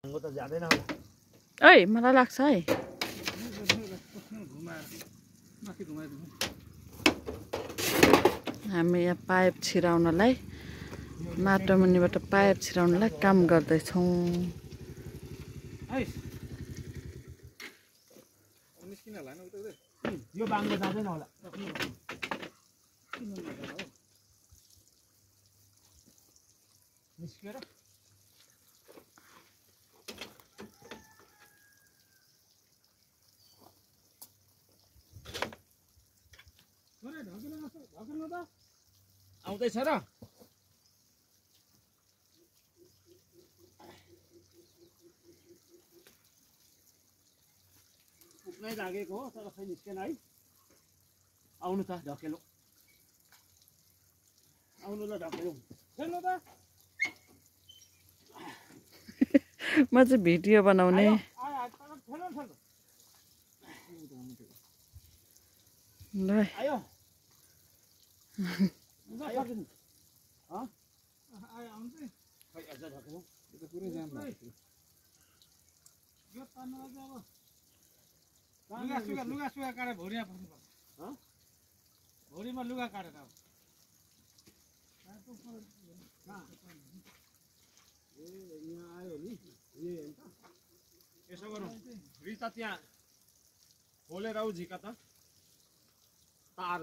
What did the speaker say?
महँगो त ज्यादै नहोला ओइ मलाई लाग्छ है हामी यहाँ पाइप छिराउनलाई माटो मुनिबाट पाइप छिराउनलाई काम गर्दैछौँ यो बाङ्गो जाँदैन होला निस्केर आउँदैछ र पुग्नै लागेको हो तर खै निस्केन है आउनु त ढकेलौँ आउनु ल ढकेलौँ खेल्नु त म चाहिँ भिडियो बनाउने ल आयो लुगा सुगा काटेर भुँडीमा बस्नुपर्छ भुँडीमा लुगा काटेर यहाँ आयो नि यसो गरौँ रिता त्यहाँ खोलेर आऊ झिका त तार